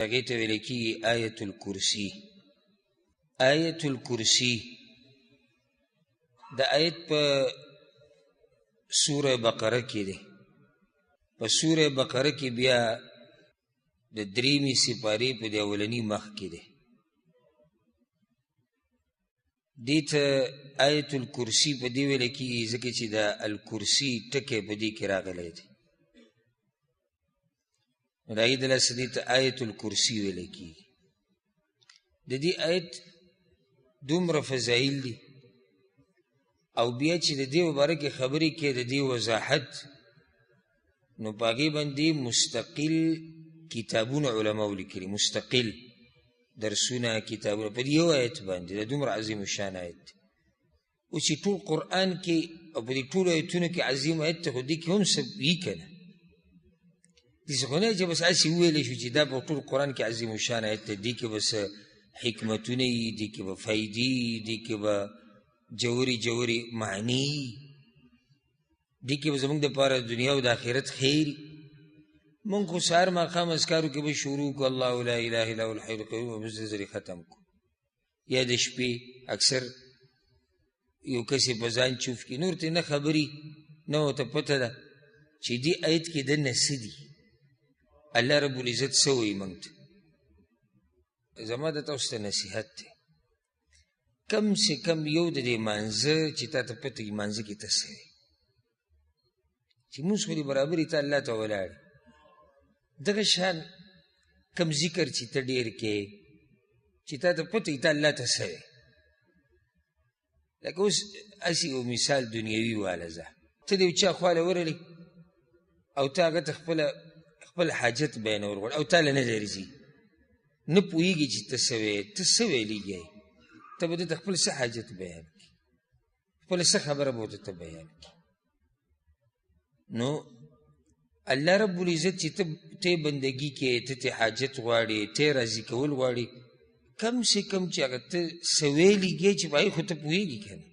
هغې ته ویل کېږي آیت الکرسي. آیت الکرسي د آیت په سوره بقره کې دی. په سوره بقره کې بیا د درېمې سپارې په د اولني مخ کې دی. دې ته آیت الکرسي په دې ویل کېږي ځکه چې د الکرسي ټکی په دې کې راغلی دی. نو د هغې دلاسه دې ته آیت الکرسي ویل کېږي. د دې آیت دومره فضایل دي او بیا چې د دې مباره کې خبرې کې د دې وضاحت، نو په هغې باندې مستقل کتابونه علماو لیکلي، مستقل درسونه کتابونه په دې یو آیت باندې. د دومره عظیم الشان آیت دی. اوس چې ټول قرآن کې او په دې ټولو آیتونو کې عظیم آیت دی، خو دې کې هم څه وي که نه، داسې خو نه چې بس هسې وویلی شو چې دا په ټول قرآن کې عظیم الشان آیت دی. دې کې به څه حکمتونه وي، دې کې به فایدې، دې کې به جوړې جوړې معنی، دې کې به زموږ دپاره دنیا او د آخرت خیر. مونږ خو سهار ماښام اذکارو کې به شروع کړو الله لا اله الا هو الحی القیوم او بس زرې ختم کړو، یا د شپې اکثر یو کس یې په ځان چوف کړي، نور ته نه خبري نه ورته پته ده چې دې آیت کې دننه څه دي، الله رب العزت څه وایي موږ ته. زما د تاسو ته نصیحت دی، کم سے کم یو د دې مانځه چې تا ته پته وي مانځه کې ته څه وایي، چې مونځ خو دې برابرې ته الله ته ولاړ. دغه شان کم ذکر چې ته ډېر کې چې تا ته پته وي ته الله ته څه وایي. لکه اوس هسې یو مثال دنیوي واله زه، ته د یو چا خواله ورغلې او ته هغه ته خپل حاجت بیانول غواړې او تاله نه درځي، نه پوهېږي چې ته څه وایې، ته څه ویلېږې، ته به دته خپل څه حاجت بیان کړي، خپله څه خبره به ورته بیان کړي. نو الله رب العزت چې ته بندګي کې، ته ته حاجت غواړې، ته راضي کول غواړې، کم سے کم چې هغه ته څه ویلېږې چې په هغې خو ته پوهېږي که نه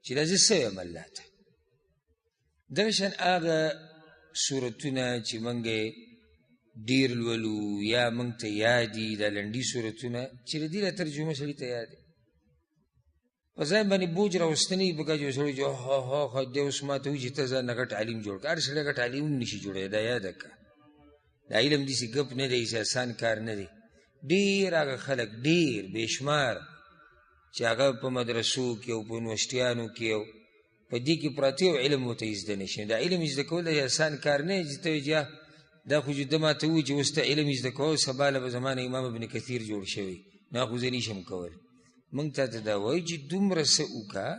چې دا زه څه وایم الله ته. دغه شان هغه صورتونه چې موږ ډېر لولو یا موږ ته یاد دي، دا لنډي صورتونه چې د دې را ترجمه سړي ته یاد دی، په ځان باندې بوج راوستنی پکار چې سړی چې ها دی اوس ما ته وایي چې ته ځان نه غټ عالم جوړ کړه. هر سړی غټ عالم هم نشي جوړی، دا یاده کړه. دا علم داسې ګپ نه دی، داسې اسان کار نه دی. ډېر هغه خلک ډېر بې شمار چې هغه په مدرسو کې او په یونیورسټیانو کې او په دې کې پراته او علم ورته زده نه شي. دا علم زده کول دا اسان کار نه دی چې ته وایي دا خو چې ده ما ته وایي چې اوس ته علم زده کوه، سبا له به زما نه امام ابن کثیر جوړ شوی، نه خو زه نشم کولی. موږ تا ته دا وایي چې دومره څه وکړه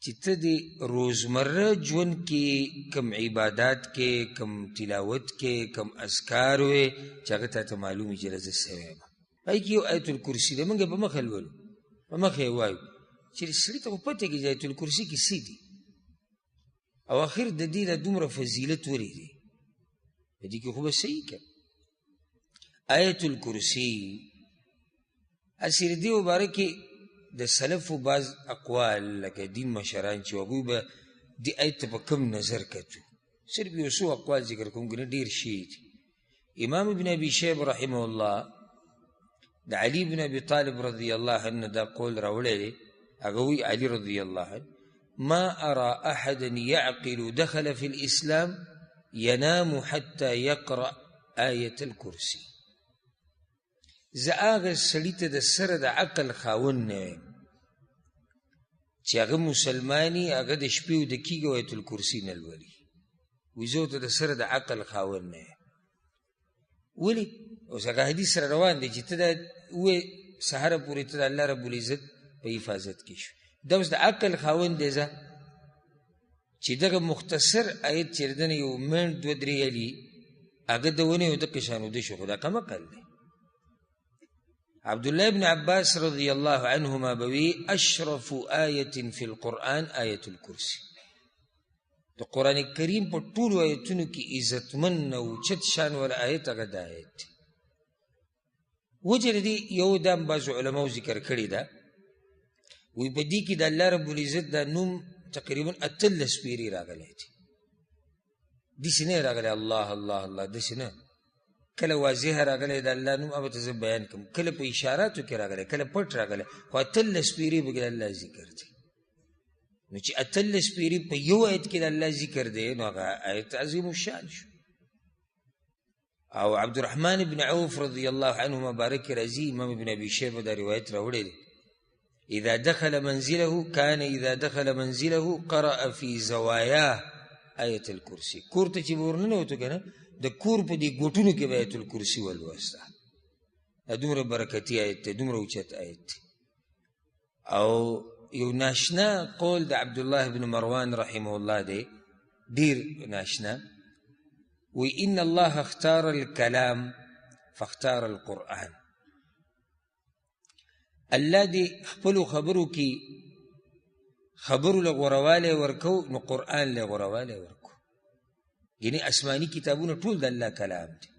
چې ته د روزمره ژوند کې کم عبادات کې، کم تلاوت کې، کم اذکار وې چې هغه تا ته معلوم وي چې زه څه وایم. هغې کې یو آیت الکرسي دی، موږ یې په مخه لولو، په مخه یې وایو چې سړي ته خو پته کېږي آیت الکرسي کې څه دي او آخر د دې نه دومره فضیلت ولې دی، په دې کې خو به صحیح که آیت الکرسي. هسې د دې مباره کې د سلفو بعض اقوال لکه دین مشران چې هغوی به دې آیت ته په کوم نظر کتو، صرف یو څو اقوال ذکر کوم که نه ډېر شي دي. امام ابن ابي شیبه رحمه الله د علي بن ابي طالب رضی الله عنه دا قول راوړی دی. هغه وایي علي رضی الله عنه ما ارى احدا يعقل دخل في الاسلام ينام حتى يقرأ آية الكرسي. زه هغه سړي ته د سره د عقل خاوند نه یم چې هغه مسلماني، هغه د شپې وده کېږي او آیت الکرسي نه لولي. وایي زه ورته د سره د عقل خاوند نه یم. ولې؟ اوس هغه حدیث سره روان دی چې ته دا ووایې سهاره پورې ته د الله رب العزت په حفاظت کې شو. دا اوس د عقل خاوند دی زه چې دغه مختصر آیت چې د نه یو منټ دوه درې یلي هغه د ونې او د قشان وده شو، خو دا کمقل دی. عبدالله ابن عباس رضی الله عنهما بوي اشرف آیت فی القرآن آیت الکرسی. د قرآن کریم په ټولو آیتونو کې عزتمن او چت شان ول آیت هغه د آیت دی. وجه دې یو دام بعضو علماو ذکر کړې ده، وایي په دې کې د الله رب العزت دا نوم تقریبا 18 پیرې راغلی دي. داسې نه راغلی الله الله الله، داسې نه، کله واضح راغلی د الله نوم هغه ته زه بیان کوم، کله په اشاراتو کې راغلی، کله پټ راغلی، خو 18 پیرې پکې د الله ذکر دی. نو چې 18 پیرې په یو آیت کې د الله ذکر دی نو هغه آیت عظیم الشان شو. او عبدالرحمن بن عوف رضی الله عنه مبارک راځي، امام ابن ابي شیبه دا روایت راوړی دی، اذا دخل منزله كان اذا دخل منزله قرأ في زواياه آیت الکرسی. کور ته چې ورننوتو که نه د کور په دې ګوټونو کې به آیت الکرسی ولوسته. دا دومره برکتي آیت دی، دومره اوچت آیت دی. او یو ناشنا قول د عبدالله بن مروان رحمه الله دی، ډیر ناشنا، وی ان الله اختار الكلام فاختار القرآن. الله دی خپلو خبرو کې خبرو له غوروالی ورکو نو قرآن له غوروالی ورکو. یعنی اسماني کتابونه ټول د الله کلام دی.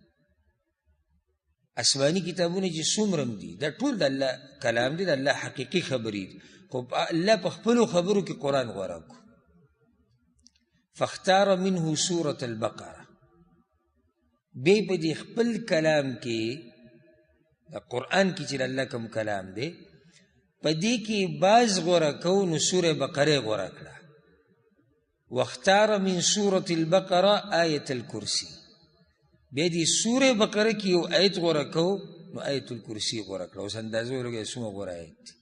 اسماني کتابونه چې څومره دي دا ټول د الله کلام دی، د الله حقیقي خبرې دي، خو الله په خپلو خبرو کې قرآن غوره کو. فاختار منه سورة البقره. بی په دې خپل کلام کې د قرآن کې چې الله کوم کلام دی په دې کې باز غوره کو نو سوره بقره غوره کړه. واختار من سورة البقره آیت الکرسی. بیا دې سوره بقره کې یو آیت غوره کو نو آیت الکرسی غوره کړه. اوس اندازه ولګئ څومره غوره آیت دی.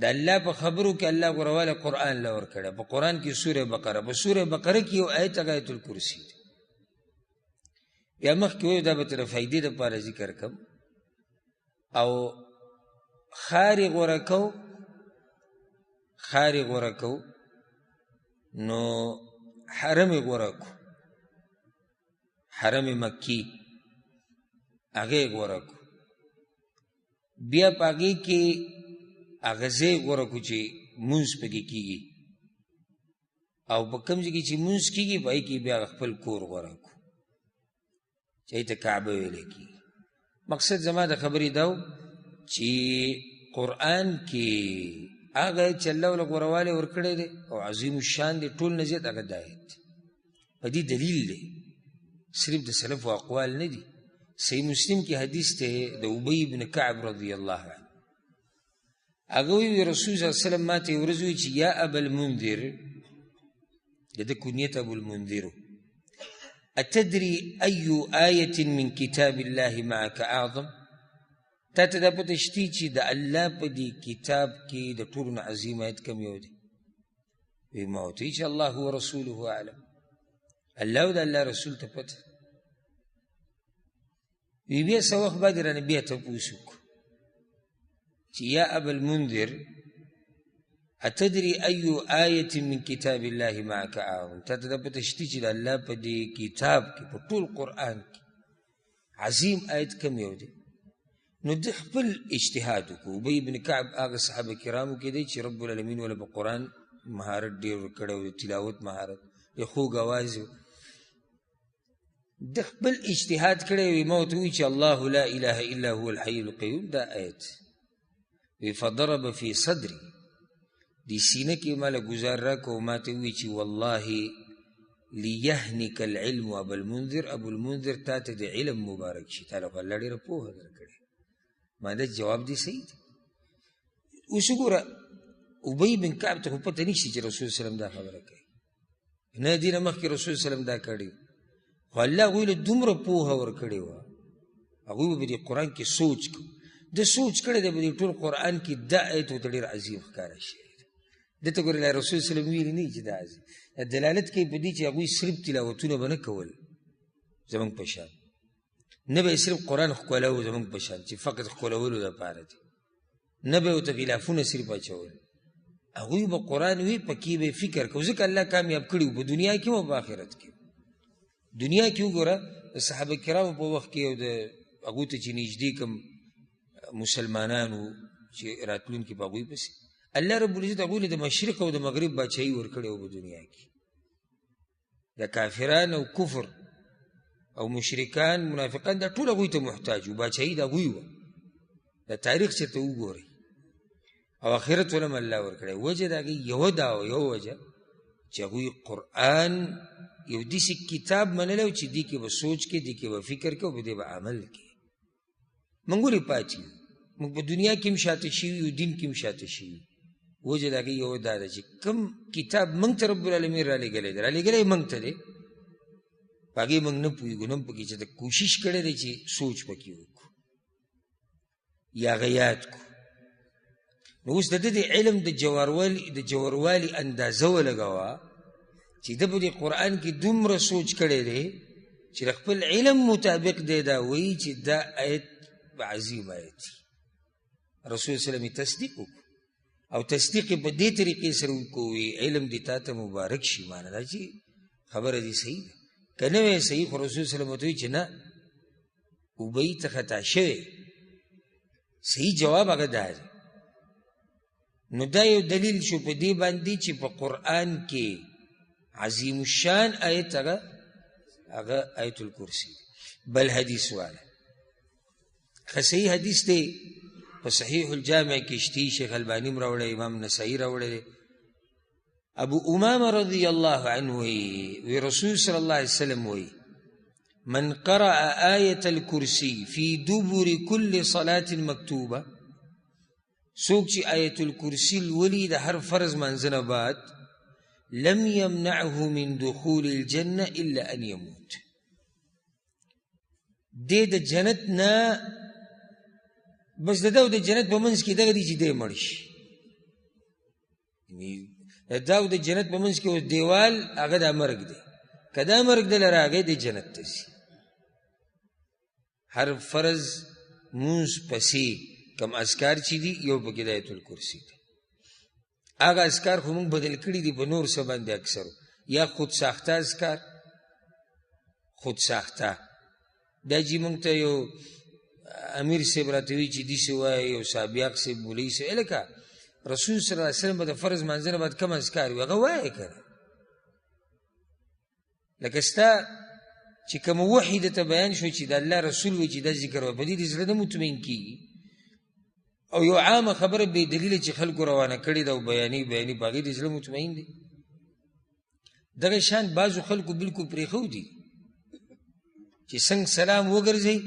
د الله په خبرو کې الله غوروالی قرآن له ورکړی، په قرآن کې سوره بقره، په سوره بقره کې یو آیت هغه آیت الکرسی دی. بیا مخکې وایو دا به تر فایدې دپاره ذکر کم. او خارې غوره کو، خارې غوره کو نو حرم غوره کو، حرم مکی هغې غوره کو. بیا په هغې کې هغه ځای غوره کو چې مونځ پکې کېږي، او په کوم ځای کې چې مونځ کېږي په هغې کې بیا خپل کور غوره کو چې هغې ته کعبه ویلی کېږي. مقصد زما د خبرې دا و چې قرآن کې هغه چې الله له غوروالی ورکړی دی او عظیم الشان دی، ټول نه زیات هغه دا آیت دی. په دې دلیل دی، صرف د سلفو اقوال نه دي. صحیح مسلم کې حدیث دی د ابی بن کعب رضی الله عنه، هغه وی رسول صلی الله علیه وسلم ماته ورځ وی چې یا ابا المنذر، د ده کنیت ابو المنذر، اتدري أي آية من كتاب الله معك أعظم؟ تا ته دا پته شتي چې د الله په دې کتاب کې د ټولو نه عظیم آیت کوم یو دی؟ وی ما ورته چې الله ورسوله اعلم، الله او د الله رسول ته پته. وی بیا څه وخت بعد رانه بیا تپوس وکړو چې یا ابا المنذر اتدري أي آية من كتاب الله معك أعظم؟ تا ته دا پته شتي چې د الله په دې کتاب کې په ټول قرآن کې عظیم آیت کوم یو دی؟ نو د خپل اجتهاد وکړو. ابی بن کعب هغه صحابه کرامو کې دی چې رب العالمین ولا په قرآن مهارت ډېر ورکړی و، د تلاوت مهارت، د خوږ اواز و، د خپل اجتهاد کړی وي. ما ورته ووایي چې الله لا اله الا هو الحي القیوم دا آیت وی فضرب فی صدري، دی سینه کې ماله ګزار راکړو، ما ته ووایي چې والله لیهنک العلم ابا المنذر، ابو المنذر تا ته د علم مبارک شي، تا له خو الله ډېره پوهه درکړې. ما دا جواب دی صحیح دی. اوس وګوره ابی بن کعب ته خو پته نشته چې رسول سلم دا خبره کوي، نه دې نه مخکې رسول سلم دا کړی، خو الله هغوی له دومره پوهه ورکړې وه، هغوی به په دې قرآن کې سوچ کو، ده سوچ کړی دی په دې ټول قرآن کې دا آیت ورته ډېر عظیم ښکاره شوی دی. دته ګورې لا رسول سلم ویلي نه چې دا عظیم، دلالت کوي په دې چې هغوی صرف تلاوتونه به نه کول زموږ په شان، نه به یې صرف قرآن ښکلو زموږ په شان چې فقط ښکلولو دپاره دی، نه به یې ورته غلافونه صرف اچول، هغوی به قرآن وي پکې به فکر کوو، ځکه الله کامیاب کړي په دنیا کې او په آخرت کې. دنیا کې وګوره د صحابه کرامو په وخت کې او د هغوی ته چې نږدې کوم مسلمانانو چې راتلونکي په هغوی پسې الله رب العزت هغوی له د مشرق او د مغرب بادشاهي ورکړې وه په دنیا کې. د کافران او کفر او مشرکان منافقان دا ټول هغوی ته محتاج وو، بادشاهي د هغوی وه. دا تاریخ چېرته وګورئ، او آخرت ولم الله ورکړی. وجه د هغې یوه دا وه، یوه وجه چې هغوی قرآن یو داسې کتاب منلی و چې دې کې به سوچ کې، دې کې به فکر کې او په دې به عمل کې. موږ ولې پاتې یو؟ موږ په دنیا کې هم شاته شوي یو، دین کې هم شاته شوي. وجه د هغې یوه دا ده چې کوم کتاب موږ ته رب العالمین رالېږلی دی، رالېږلی موږ ته دی، په هغې موږ نه پوهېږو، نه هم پکې چې د کوشش کړی دی چې سوچ پکې وکړو یا هغه یاد کړو. نو اوس د ده د علم د جوروالي اندازه ولګوه چې ده په دې قرآن کې دومره سوچ کړی دی چې د خپل علم مطابق دی دا وایي چې دا آیت عظیم آیت دی. رسول صلی الله علیه وسلم تصدیق وکړو او تصدیق په دې طریقې سره وکړو علم دې تا ته مبارک شي، معنی دا چې خبره دې صحیح ده. که نه وی صحیح خو رسول صلی الله علیه وسلم ورته وایي چې نه اوبۍ ته خطا شوی، صحیح جواب هغه دا دی. نو دا یو دلیل شو په دې باندې چې په قرآن کې عظیم الشان آیت هغه آیت الکرسی دی. بل حدیث والا که صحیح حدیث دی په صحیح الجامع کې شتی، شیخ البانی م راوړی، امام نسائی راوړی. ابو امامه رضی الله عنه وی رسول صلی الله علیه وسلم وی من قرأ آیة الکرسی فی دبر کل صلاة مکتوبه، څوک چې آیت الکرسی لولي د هر فرض منځنه بعد، لم یمنعه من دخول الجنه الا ان يموت، دې د جنت نه بس د ده د جنت په منځ کې دغه دی چې دی مړ شي. دا د جنت په منځ کې اوس دیوال هغه دا مرګ دی، که دا مرګ دله راغی دی جنت ته ځي. هر فرض مونځ پسې کم اذکار چې دي یو پکې د آیت الکرسی دی. هغه اذکار خو موږ بدل کړي دي په نور څه باندې اکثرو، یا خود ساخته اذکار، خود ساخته دا چې موږ ته یو امیر صاحب راته وایي چې داسې وایي، یو صابیاق صاحب مولوي صاحب، لکه رسول صلی الله علیه وسلم به د فرض منځنه بعد کم اذکار وي هغه وایه که نه. لکه ستا چې کوم وحي درته بیان شو چې د الله رسول وایي چې دا ذکر وایي، په دې دې زړه نه مطمئن کېږي. او یو عامه خبره بې دلیله چې خلکو روانه کړې ده او بیانې په هغې دې زړه مطمئن دی. دغه شان بعضو خلکو بلکل پرېښودي چې څنګه سلام وګرځئ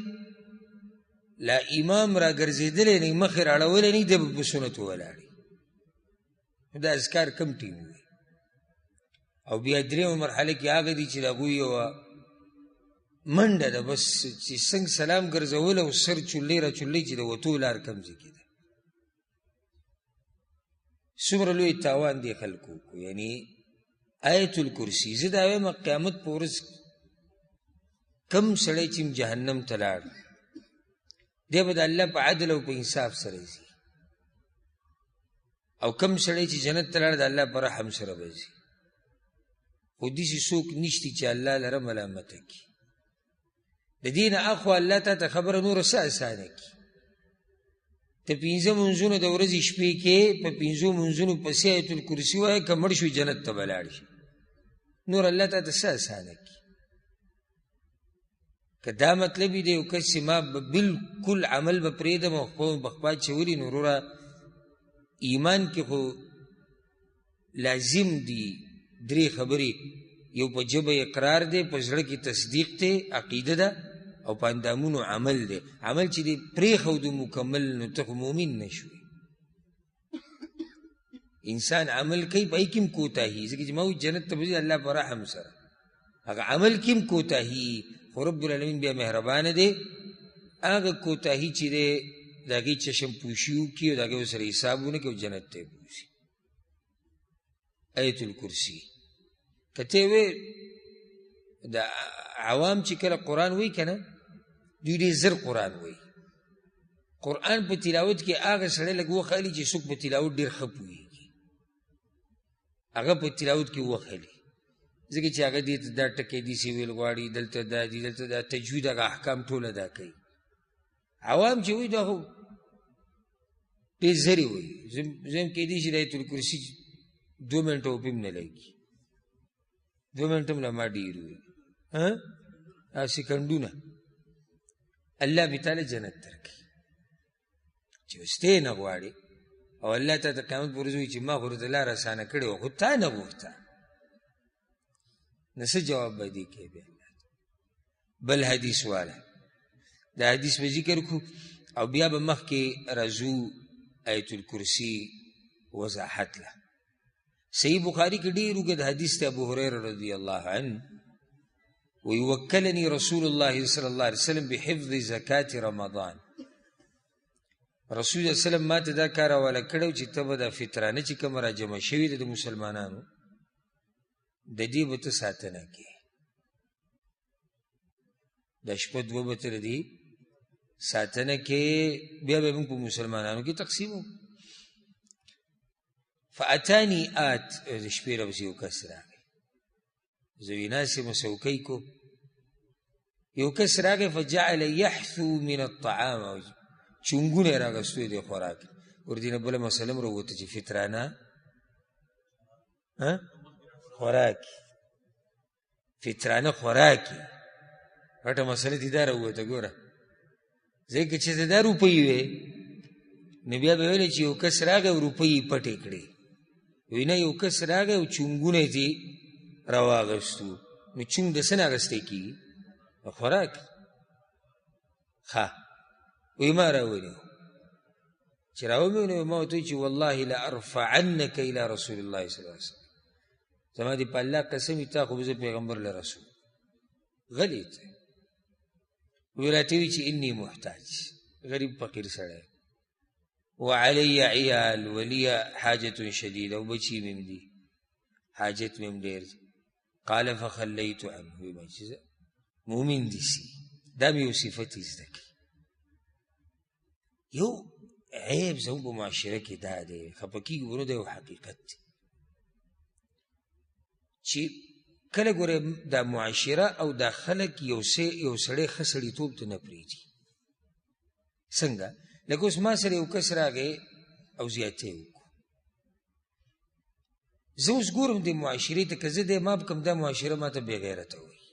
لا امام را ګرځېدلی نه مخې راړولی نه دی به په سنتو ولاړې. دا اذکار کم ټیم وي. او بیا درېیمه مرحله کې هغه دي چې د هغوی یوه منډه ده، بس چې څنګه سلام ګرځول او سر چولۍ را چولۍ چې د وتو لار کم ځای کې ده. څومره لوی تاوان دی خلکو کو. یعنی آیت الکرسی زه دا وایم قیامت په ورځ کم سړی چې جهنم ته لاړ دی به د الله په عدل او په انصاف سره ځي، او کم سړی چې جنت ته لاړ د الله په رحم سره به ځي. خو داسې څوک نشته چې الله لره ملامته کړي. د دې نه اخوا الله تا ته خبره نوره څه اسانه کړي. ته 5 منځونه د ورځې شپې کې په 5 منځونو پسې آیت الکرسي وایه، که مړ شوي جنت ته به لاړ شي. نور الله تا ته څه اسانه کړي. که دا مطلب دی یو کس چې ما بلکل عمل به پرېږدم او به خپل چولي، نو وروره ایمان کې خو لازم دي 3 خبرې. یو په ژبه اقرار دی، په زړه کې تصدیق دی، عقیده ده، او په اندامونو عمل دی. عمل چې دی پرېښودو مکمل نو ته خو مؤمن نه شوې. انسان عمل کوي په هغې کې هم کوتاهي، ځکه چې ما وایي جنت ته به ځي الله په رحم سره، هغه عمل کې هم کوتاهي. خو رب العالمین بیا مهربانه دی، هغه کوتاهي چې دی د هغې چشم پوشي وکړي او د هغې ورسره حساب ونه کړي او جنت ته یې بوځي. آیت الکرسي که ته وې د عوام چې کله قرآن وایي که نه، دوی ډېر زر قرآن وایي. قرآن په تلاوت کې هغه سړی لږ وخالي چې څوک په تلاوت ډېر ښه پوهېږي، هغه په تلاوت کې وخالي، ځکه چې هغه دې ته دا ټکی داسې ویل غواړي، دلته دا دي، دلته دا تجوید، هغه احکام ټول ادا کوي. عوام چې وایي دا خو ډېر زرې وایي. زه هم کیدای شي د آیت الکرسي 2 منټه اوپې هم نه لګي، 2 منټه هم له ما ډېر وي، سکندونه. الله به تعالی جنت درکړي چې اوس ته یې نه غواړې، او الله ته د قیامت په ورځ وایي چې ما خو درته لاره اسانه کړې وه، خو تا نه غوښته. نو څه جواب به دې کوې بیا بل حدیث والا دا حدیث به ذکر کړو او بیا به مخکې راځو آیت الکرسي وضاحت له صحیح بخاري کې ډېر اوږد حدیث دی ابو هريره رضی الله عنه ويوكلني رسول الله صلى الله عليه وسلم بحفظ زکات رمضان رسول الله صلی الله علیه وسلم ما ته دا کار حواله کړی چې ته به دا فطرانه چې کومه راجمع شوې ده د مسلمانانو د دې به ته ساتنه کوې دا شپه دوه به ته د دې ساتنه کوې بیا به موږ په مسلمانانو کې تقسیمو فاتانی آت د شپې راپسې یو کس راغی زه وی ناست یم څوکۍ کو یو کس راغی فجعل یحثو من الطعام چونګونه یې رااګستوی دی خوراک ورته نه بله مسله م راووته چې فطرانه خوراکي فطرانه خوراکي غټه مسله دې دا راووته ګوره ځکه چې دا روپۍ وې نو بیا به ویلې چې یو کس راغی او روپۍ یې پټې کړې وی نه یو کس راغی او چونګونه یې دې راواغستو نو چونګ د څه نه اخیستی کېږي خوراک ښه وی ما راولي چې راومې نو ما ورته وایي چې والله لارفعنک الی رسول الله صلی الله علیه وسلم زما دې په الله قسم وي تا خو به زه پیغمبر له رسول غلی ته وی راته وایي چې انی محتاج غریب فقیر سړی وعلی عیال ولی حاجة شدیده او بچي مې م دي حاجت مې م ډېر دی قال فخلیت عنه وی چې مؤمن دي سي دا مې یو صفت یې زده کړي یو عیب زموږ په معاشره کې دا دی خفه کېږو ورو دا یو حقیقت دی چې کله ګوره دا معاشره او دا خلک یو سړی ښه سړیتوب ته نه پرېږدي څنګه لکه اوس ما سره یو کس راغی او زیاتې وکړو زه اوس ګورم دې معاشرې ته که زه دی ماب کړم دا معاشره ما ته بې غیرته وایي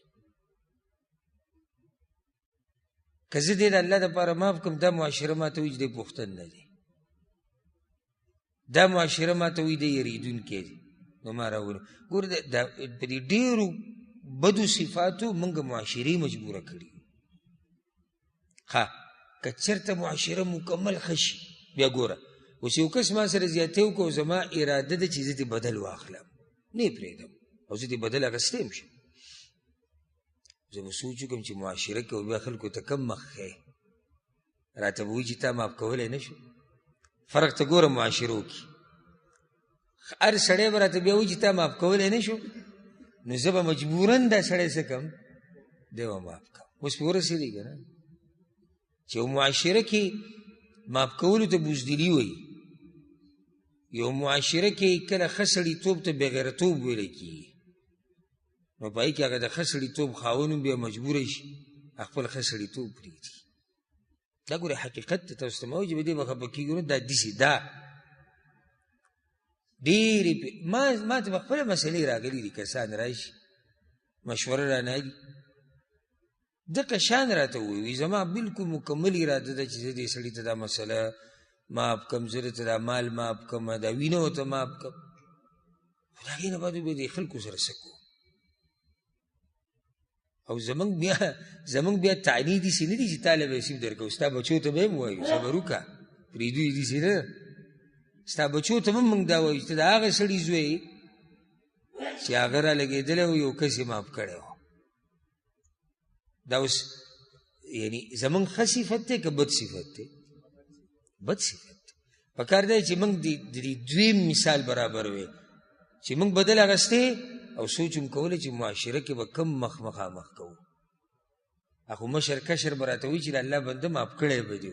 که زه دې د الله دپاره ماف کړم دا معاشره ما ته وایي چې دی پوښتن نه دی دا معاشره ما ته وایي دی یریدونکی دی نو ما راولم ګوره په دې ډېرو بدو صفاتو موږ معاشرې مجبوره کړي ښه که چېرته معاشره مکمل ښه شي بیا ګوره اوس یو کس ما سره زیاتې وکړو زما اراده ده چې زه دې بدل واخلم نه یې پرېږدم او زه دې بدل اخیستی م شم زه به سوچ وکړم چې معاشره کې بیا خلکو ته کم مخ ښیې راته به وایي چې تا ماف کولی نه شو فرق ته ګوره معاشرو کې هر سړی به راته بیا وایي چې تا ماف کولی نه شو نو زه به مجبوراً دا سړی څه کړم دی به ماف کړم اوس پې ورسېدی که نه چې یو معاشره کې ماف کولو ته بوزدلي وایي یو معاشره کې کله ښه سړیتوب ته بېغیرتوب ویلی کېږي نو په هغې کې هغه د ښه سړیتوب خاوند بیا مجبوره شي خپل ښه سړیتوب پرېږدي دا ګوره حقیقت ته تاسو ته ما وایي چې په دې به خفه کېږو نه دا داسې ده ډېرې ما ته به خپله مسلې راغلي دي کسان راشي مشوره رانه دي دغه شان راته ووایي زما بلکل مکمل اراده ده چې زه دې سړي ته دا مسله ماف کړم زه درته دا مال ماف کړم دا وینه ورته ماف کړم خو د هغې نه بعد بیا دې خلکو سره څه کوو او زمونږ بیا تعنی داسې نه دي چې تا له به نصیب درکوو ستا بچو ته به یې هم وایو صبر وکړه پرېږدو یې داسې نه ستا بچو ته هم موږ دا وایو چې ته د هغه سړي زوی چې هغه را لګېدلی و یو کس یې ماف کړی و دا اوس یعنی زمونږ ښه صفت دی که بد صفت دی بد صفت دی پکار دی چې موږ د دې دویم مثال برابر وی چې موږ بدل اخیستی او سوچ هم کولی چې معاشره کې به کم مخامخ کوو اخو مشر کشر به راته وایي چې د الله بنده ماف کړی به دي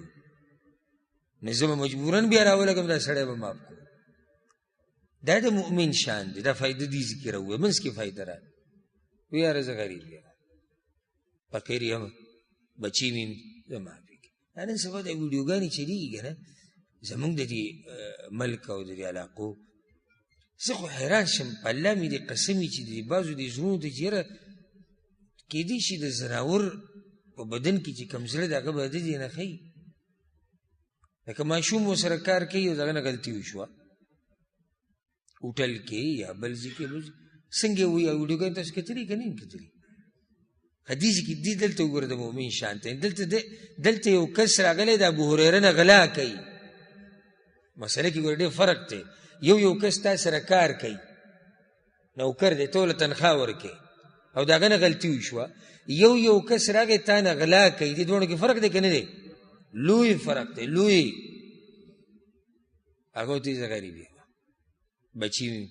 نو زه به مجبوراً بیا راولګم دا سړی به ماف کړو دا د مؤمن شان دی دا فایده دې ذکر ووایه منځ کې فایده را وی یاره زه غریب یم فقیر یم بچي مې زه معافي کړي دا نن سبا دا ویډیوګانې چلېږي که نه زمونږ د دې ملک او د دې علاقو زه خو حیران شم په الله مې دې قسم وي چې د بعضو دې زړونو ته چې یاره کېدای شي د زناور په بدن کې چې کوم زړه د هغه به د دې نه ښایي لکه ماشوم ورسره کار کوي او د هغه نه غلطي وشوه هوټل کې یا بل ځای کې څنګه وایي او ویډیوګانې تاسو کتلي که نه یې کتلي حدیث کې دي دلته وګوره د مؤمن شان ته دلته یو کس راغلی د ابوهریره نه غلا کوي مسله کې ګوره ډېر فرق دی یو کس تا سره کار کوي نوکر دی ته ورله تنخوا ورکوې او د هغه نه غلطي وشوه یو کس راغی تا نه غلا کوي دې دواړو کې فرق دی که نه دی لوی فرق دی لوی هغه ورته زه غریب یم بچي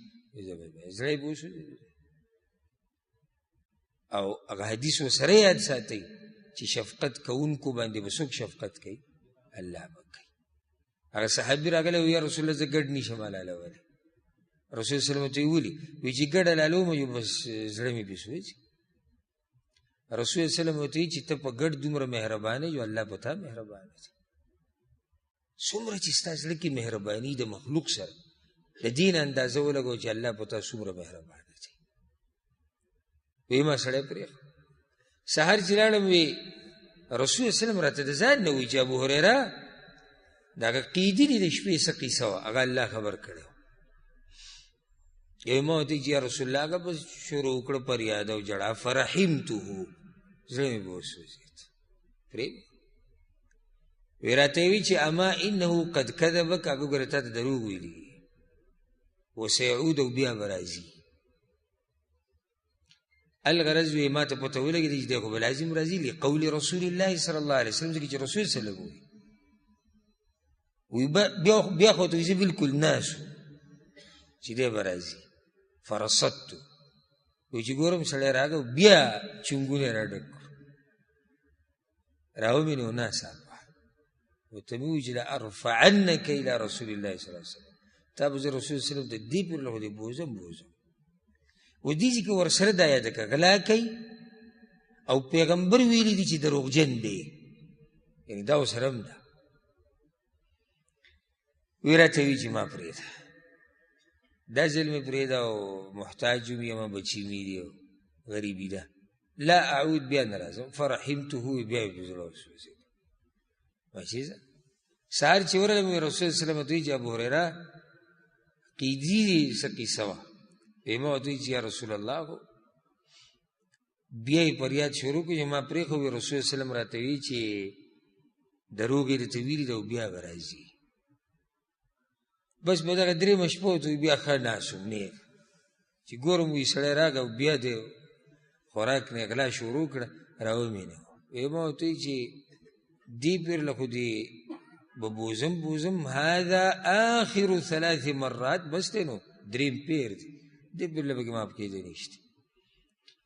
زړی به وشو او هغه حدیث ورسره یاد ساتئ چې شفقت کوونکو باندې به څوک شفقت کوي الله به کوي هغه صحابي راغلی یا رسول الله زه ګډ نشم حلالولی رسول صلی الله علیه وسلم ته یې ولي وایي چې ګډ حلالوم یو بس زړه مې پې سوځي رسول صلی الله علیه وسلم ورته وایي چې ته په ګډ دومره مهربانه یو الله په تا مهربانه دی څومره چې ستا زړه کې مهرباني د مخلوق سره د دین اندازه ولګوه چې الله په تا څومره مهربانه دی وی ما سړی پرېښود سهار چې لاړم وی رسول صلی الله علیه وسلم راته د ځان نه وایي چې ابوهریره د هغه قیدي دي د شپې څه قیصه وه هغه الله خبر کړی یو ما ورته چې یا رسول الله هغه به شروع وکړه فریاد او ژړا فرحمته زړه مې به وسوځېد پرېږدي وی راته وی چې اما انه قد کذبک هغه ګوره تا ته دروغ ویلي وسيعود او بیا به راځي الغرض وی ما ته پته ولګېده چې دی خو به لازم راځي لقول رسول الله صلی الله علیه وسلم ځکه چې رسول صلی الله علیه وسلم وی بیا خو ته وي زه بلکل ناسو چې دی به راځي فرصدتو وی چې ګورم سړی راغی بیا چونګونه یې راډک کړو راومې نو ناسا ورته مې وویل چې لارفعنک الی رسول الله صلی الله علیه وسلم تا به زه رسول صلی الله علیه وسلم ته دې پورې له خو دې بوځم و دې چې که ورسره دا یاده که غلا کوي او پیغمبر ویلي دي چې دروغجن دی یعنې دا ورسره هم ده وی راته وي چې ما پرېږده دا ځل مې پرېږده او محتاج یم یم بچي مې دي او غریبي ده لا اعود بیا نه راځم فرحمته بیا یې په زړه وسوځېد ماشي ده سهار چې ورغلم رسول صلی الله علیه وسلم ته وایي چې ابوهریره قیدي دي څه قیصه وه ما ورته وایي چې یا رسول الله بیا یې فریاد شروع کړو چې ما پرېښود رسول صلی الله علیه وسلم راته وایي چې دروغ یې درته ویلي ده او بیا به راځي بس په دغه درېیمه شپه ورته بیا ښه ناست وم نیغ چې ګورم وایي سړی راغی او بیا د خوراک نه غلا شروع کړه راومې نه وی ما ورته وایي چې دې پورې له خو دې به بوزم هذا آخر 3 مرات بس دی نو درېیم پیر دی دې پورې له پکې ماف کېدی نشته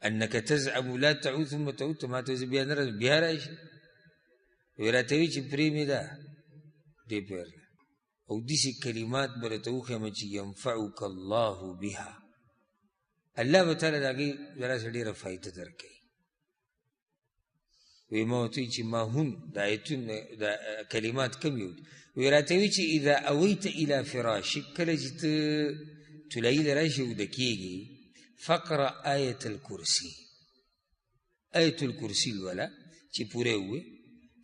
انک تزعم لا تعود ثم تعود ته ما ته زه بیا نه راځم بیا راشي وی راته وایي چې پرې مې ده دې پیر او داسې کلمات به درته وښیم چې ینفعک الله بها الله به تعالی د هغې دلاسه ډېره فایده درکوي وی ما ورته وایي چې ماهون د آیتونه د کلمات کم یو دي وی راته وایي چې اذا اویت الی فراشک کله چې ته تلایي له راشي اوده کېږي فقرأ آیة الکرسي آیة الکرسي لوله چې پوره ووایي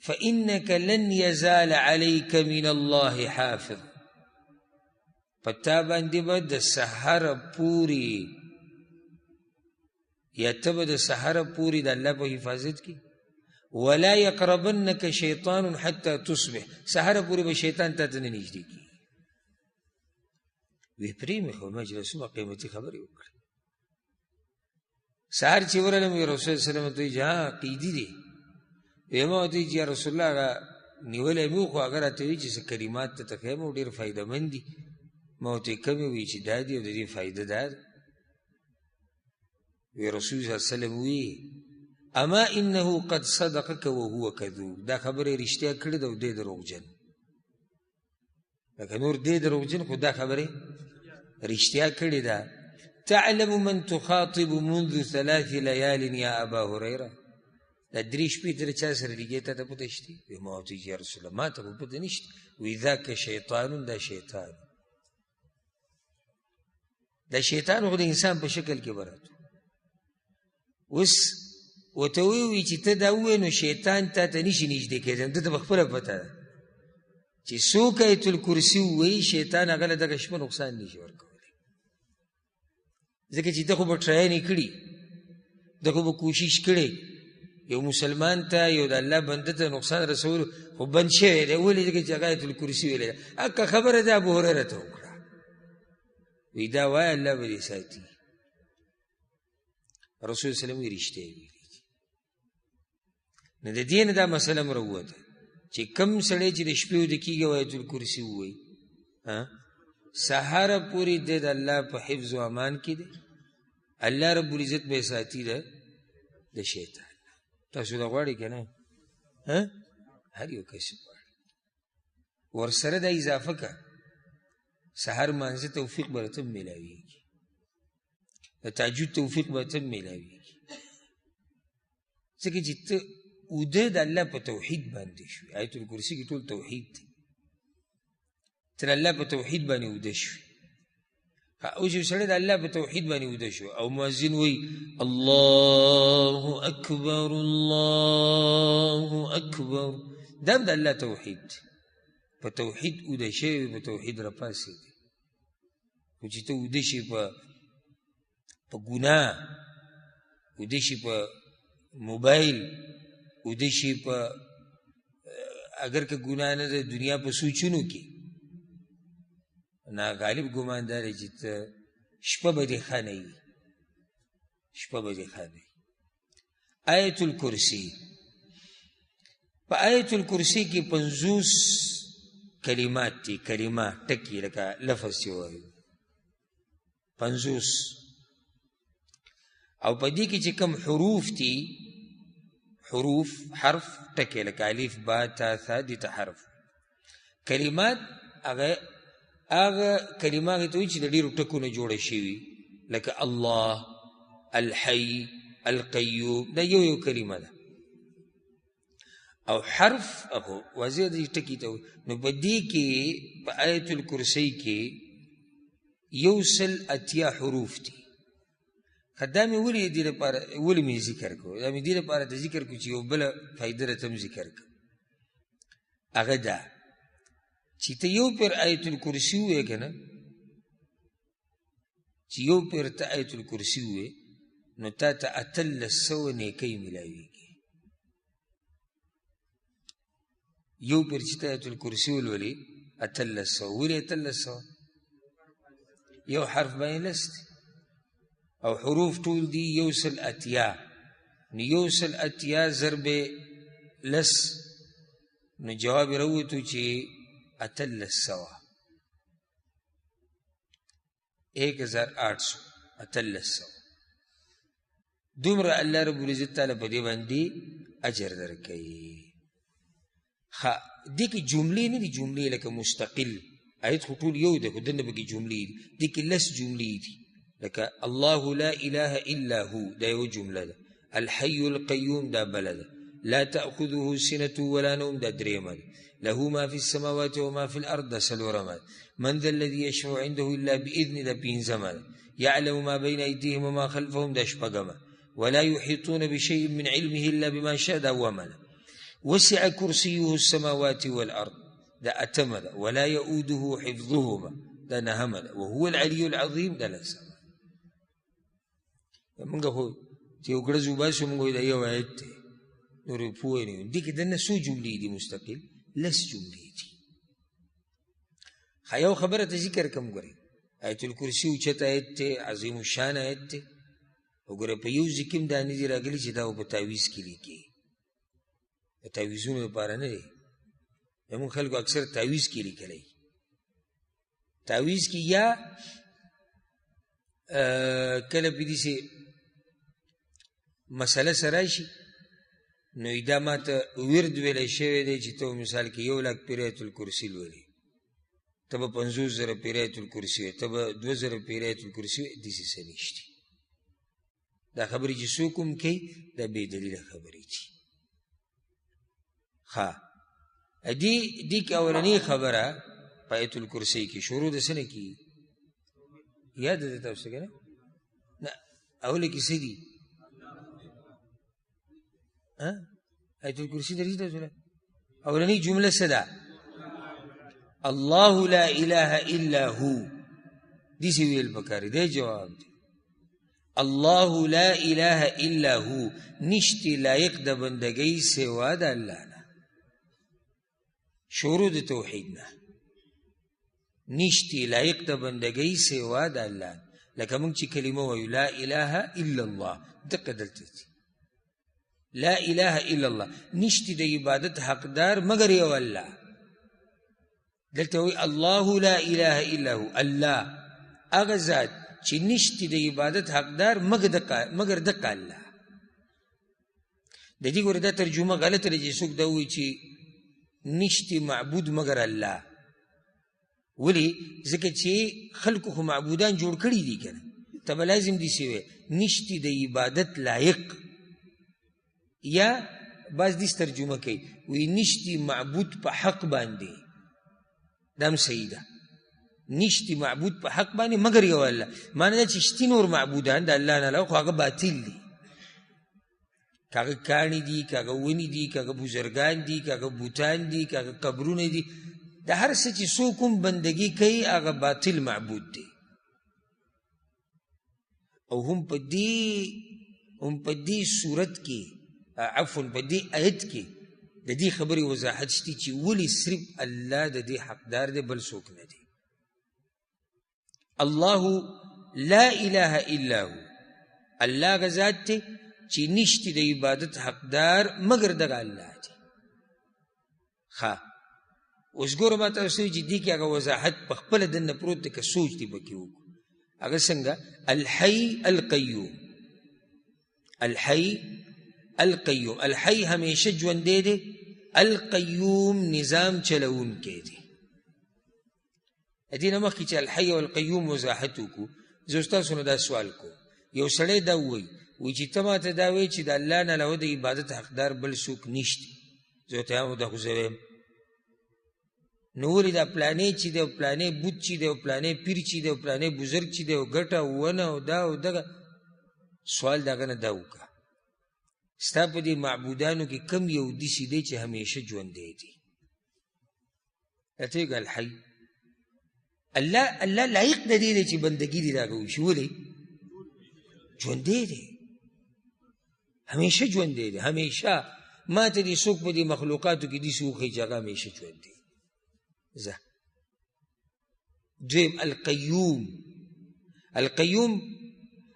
فإنك لن يزال عليك من الله حافظ پتا باندې به د سحر پوری یا ته به د سحر پوری د الله په حفاظت کې ولا يقربنك شيطان حتى تصبح سحر پوری به شیطان ته نه نږدې کېږي وی پرېمې خو مجلسونه قیمتي خبرې وکړې سحر چې ورغلم رسول صلی الله علیه وسلم ته وایي قیدي دی وی ما ورته وایي چې یا رسول الله هغه نیولی مې و خو هغه راته وایي چې څه کلمات ته ښیم او ډېر فایده مند دي ما ورته کمې وایي چې دا دي او د دې فایده دا ده وی رسول صلی الله علیه وسلم وی اما انه قد صدقك وهو کذوب دا خبره رښتیا کړې ده او دی دروغجن لکه نور دی دروغجن خو دا خبره رښتیا کړې ده تعلم من تخاطب منذ 3 ليال یا ابا هریره دا 3 شپې تر چا سره لګې ته پته شته وی ما ورته وایي یا رسول الله ما ته خو پته نشته وی ذاک شیطان دا شیطان دا شیطان خو د انسان په شکل کې براته اوس ورته ووایي چې ته دا ووایې نو شیطان تا ته نشي نږدې کېدی ده ته به خپله پته ده چې څوک آیت الکرسي ووایي شیطان هغه له دغه شپه نقصان نشي ورکولی ځکه چې ده خو به ټراینې کړي، ده خو به کوشش کړی یو مسلمان ته یو د الله بنده ته نقصان رسولو، خو بند شوی دی. ولې؟ ځکه چې هغه آیت الکرسي ویلې ده. اکه خبره ده ابو هریره ته وکړه، وی دا وایه الله به دې ساتي. رسول صلی الله علیه وسلم رښتیا ویلي دي. نو د دې نه دا مسله م راووته چې کم سړی چې د شپې ویده کېږي او آیت الکرسي ووایي، سهاره پورې د الله په حفظ و امان کې دی. الله رب العزت به ساتي د شیطان. تاسو دا غواړئ که نه؟ هر یو کس غواړي. ورسره دا اضافه که سهار مانځه توفیق به راته میلاویږي، د تهجد توفیق به راته میلاویږي، ځکه چې ته اوده د الله په توحید باندې شوي. آیت الکرسي کې ټول توحید دی، تر الله په توحید باندې اوده شوي. اوس یو سړی د الله په توحید باندې اوده شو او مؤذن وایي الله اکبر الله اکبر، دا هم د الله توحید دی. په توحید اوده شوی، په توحید راپاڅېږي. خو چې ته اوده شي په ګناه، اوده شي په موبایل، اوده شي په اگر که ګناه نه ده دنیا په سوچونو کې، نا غالب ګمان دا دی چې ته شپه به دې ښه نه وي، شپه به دې ښه نه وي. آیت الکرسي، په آیت الکرسي کې 50 کلمات دي، کلمه ټکي لکه لفظ چې وایو 50. او په دې کې چې کوم حروف دي، حروف حرف ټکي لکه الف با تا ثا، دي ته حرف. کلمات هغه کلمه هغې ته وایي چې د ډېرو ټکو نه جوړه شوي، لکه الله، الحی، القیوم، دا یو یو کلمه ده. او حرف اخو واضح دی ټکي ته وایي. نو په دې کې په آیت الکرسي کې 180 حروف دي. دا مې ولې دې لپاره ولې مې ذکر کړو؟ دا مې دې لپاره د ذکر کړو چې یو بله فایده راته هم ذکر کړو. هغه دا چې ته یو پیر آیت الکرسي ووایې که نه، چې یو پیر ته آیت الکرسي ووایې نو تا ته 1800 نیکۍ میلاویږي. یو پیر چې ته آیت الکرسي ولولې 1800. ولې 1800؟ یو حرف باندې لس دی او حروف ټول دي 180. نو 180 ضرب لس، نو جواب راووتو چې 1800 1800 1800. دومره الله رب العزت تعالی په دې باندې اجر درکوي. دې کې جملې نه دي، جملې لکه مستقل آیت خو ټول یو دی، خو دنه پکې جملې دي. دې کې لس جملې دي، لکه الله لا اله الا هو، دا یو جمله ده. الحي القيوم، دا بله ده. لا تأخذه سنة ولا نوم، دا درېمه ده. له ما في السماوات وما في الأرض، دا څلورمه ده. من ذا الذي يشفع عنده إلا بإذن، دا پنځمه ده. يعلم ما بين أيديهم وما خلفهم، دا شپږمه. ولا يحيطون بشيء من علمه إلا بما شاء، دا اومه ده. وسع كرسيه السماوات والأرض، دا اتمه ده. ولا يؤوده حفظهما، دا نهمه ده. وهو العلي العظيم، دا لسمه. موږ خو چې یو ګړز وباسو موږ دا یو آیت دی، نورې پوه نه یو. دې کې دننه څو جملې دي مستقل؟ لس جملې دي. یو خبره ته ذکر کم ګورئ، آیت الکرسي اوچت آیت دی، عظیم الشان آیت دی. وګورئ په یو ځای کې هم دا نه دي راغلي چې دا په تعویذ کې لیکي. د تعویذونو لپاره نه دی، زموږ خلکو اکثر تعویذ کې لیکلی. تعویذ کې یا کله په دې مسله سره شي نو دا ماته ورد ویلی شوی دی چې ته مثال کې 1,00,000 پیر آیت الکرسي لولې، ته به 50,000 پیر آیت الکرسي وایې، ته به 2,000 پیر آیت الکرسي وایې. داسې څه نشته. دا خبرې چې څوک هم کوي دا بې دلیله خبرې دي. دې کې اولنۍ خبره په آیت الکرسي کې شروع د څه نه کېږي؟ یاد ده تاسو که نه؟ نه، اوله کې څه دي؟ آیت الکرسي درځي تاسو له اولنۍ جمله څه ده؟ الله لا اله الا هو. دې څه ویل پکار دی؟ دی جواب دی. الله لا اله الا هو، نشتی لایق د بندګۍ سوا د الله نه. شروع د توحید نه، نشتی لایق د بندګۍ سوا د الله نه. لکه موږ چې کلمه وایو لا اله الا الله، دقه دلته لا اله الا الله، نشتی د عبادت حقدار مگر یو الله. دلته وی الله لا اله الا هو، الله هغه ذات چې نشتی د عبادت حقدار مگر دقه الله. د دې ګوره دا ترجمه غلطه ده چې څوک دا وایي چې نشتی معبود مگر الله. ولی ځکه چې خلکو خو معبودان جوړ کړي دي کنه، ته به لازم دي سوی نشتی د عبادت لایق. یا بعض دیس ترجمه کوي وی نشتی معبود په حق باندې، دام صحیح ده، نشتی معبود په حق باندې مگر یو الله. معنی دا چې شتي نور معبودان د الله نه علاوه خو هغه باطل دي، کاغه کاڼي دي، کاغه ونې دي، کاغه بزرګان دي، کاغه بوتان دي، کاغه قبرونه دي، د هر څه چې څوک هم بندګي کوي هغه باطل معبود دی. او هم په دې صورت کې عفوا په دې آیت کې د دې خبرې وضاحت شته چې ولې صرف الله د دې حقدار دی بل څوک نه دی. الله لا اله الا هو، الله هغه ذات دی چې نشته د عبادت حقدار مگر دغه الله دی. ښه اوس ګوره ما تاسو چې دې کې هغه وضاحت په خپله دننه پروت دی که سوچ دې پکې وکړو. هغه څنګه الحی القیوم، الحی القیوم، الحی همیشه ژوندی دی، القیوم نظام چلوونکی دی. دې نه مخکې چې الحی والقیوم وضاحت وکړو، زه ستاسو نه دا سوال کوم، یو سړی دا وایي چې ته ماته دا وایي چې د الله نه علاوه د عبادت حقدار بل څوک نشته، زه ورته وایم دا خو زه وایم. نو ولې دا پلانې چې دی او پلانې بوت چې دی او پلانې پیر چې دی او پلانې بزرګ چې دی او ګټه او ونه او دا او دغه، سوال د هغه نه دا وکړه ستا په دې معبودانو کې کم یو داسې دی چې همیشه ژوندی دی؟ راته ویې الحی، الله لایق د دې دی چې بندګي دې راغه وشي. ولې؟ ژوندی دی، همیشه ژوندی دی، همیشه. ما ته دې څوک په دې مخلوقاتو کې داسې وښیي چې هغه همیشه ژوندی. زه دویم القیوم، القیوم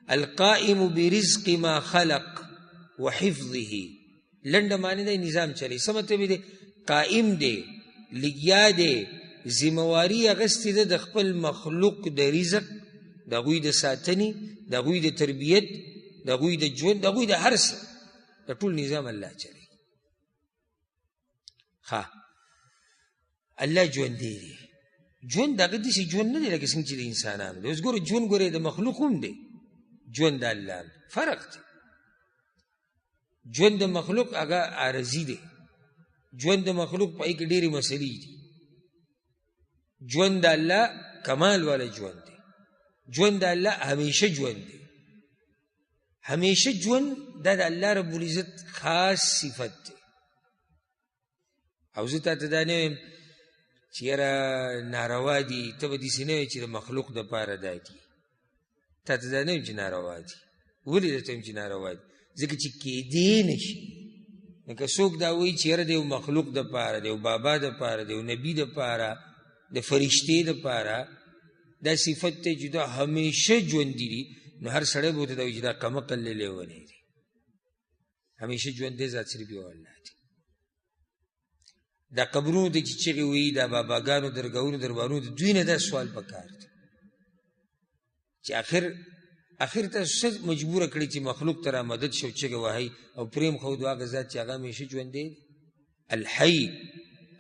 القائم برزق ما خلق وحفظه، لنډه معنی دی نظام چلی. څه مطلب دی؟ قائم دی، لګیا دی، ذمواري اخیستې ده د خپل مخلوق د رزق، د هغوی د ساتنې، د هغوی د تربیت، د هغوی د ژوند، د هغوی د هر څه، د ټول نظام الله چلی. ښه الله ژوندی دی، ژوند هغه داسې ژوند نه دی لکه څنګه چې د انسانانو دی. اوس ګوره ژوند ګورې د مخلوق هم دی، ژوند د الله فرق دی. ژوند د مخلوق هغه عارضي دی، ژوند د مخلوق په هغې کې ډېرې مسلې دي. ژوند د الله کمال والا ژوند دی، ژوند د الله همیشه ژوند دی. همیشه ژوند دا د الله رب العزت خاص صفت دی. او زه تا ته دا نه وایم چې یاره ناروا دي، ته به داسې نه وایې چې د مخلوق دپاره دا دي. تا ته دا نه وایم چې ناروا دي. ولې درته وایم چې ناروا دي؟ ځکه چې کېدی نه شي. لکه څوک دا وایي چې یاره د یو مخلوق دپاره، د یو بابا دپاره، د یو نبي دپاره، د فرشتې دپاره دا صفت دی چې دا همیشه ژوندي دي، نو هر سړی به ورته دا وایي چې دا کمقل لیونی دی. همیشه ژوندی ذات صرف یو الله دی. دا قبرونو ته چې چغې وایي، دا باباګانو، درګاهونو، دربارونو ته، دوی نه دا سوال پکار دی چې اخر تاسو څه مجبوره کړي چې مخلوق ته را مدد شو چغې وهئ او پرېم ښودو هغه ذات چې هغه همیشه ژوندی دی. الحی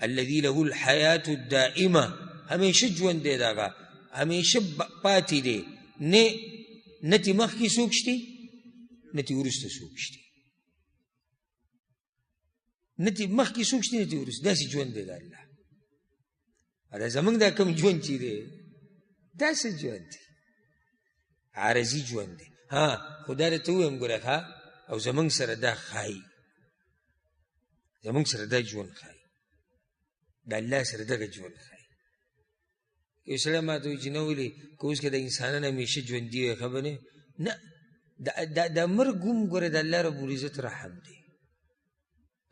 الذي له الحیات الدائمه، همیشه ژوندی دی، هغه همیشه پاتې دی، نه تې مخکې څوک شته نه تې وروسته څوک شته، نه تې مخکې څوک شته نه تې وروسته، داسې ژوند دی د الله. دا زمونږ دا کوم ژوند چې دی داسې ژوند دی، عارضي ژوند دی. ها خو دا درته ووایم ګوره ښه، او زمونږ سره دا ښایي، زمونږ سره دا ژوند ښایي، د الله سره دغه ژوند ښایي. یو سړی ما ته وایي چې نه ولې که اوس که د انسانان همیشه ژوندي وي ښه به نه، دا مرګ هم ګوره د الله رب العزت رحم دی.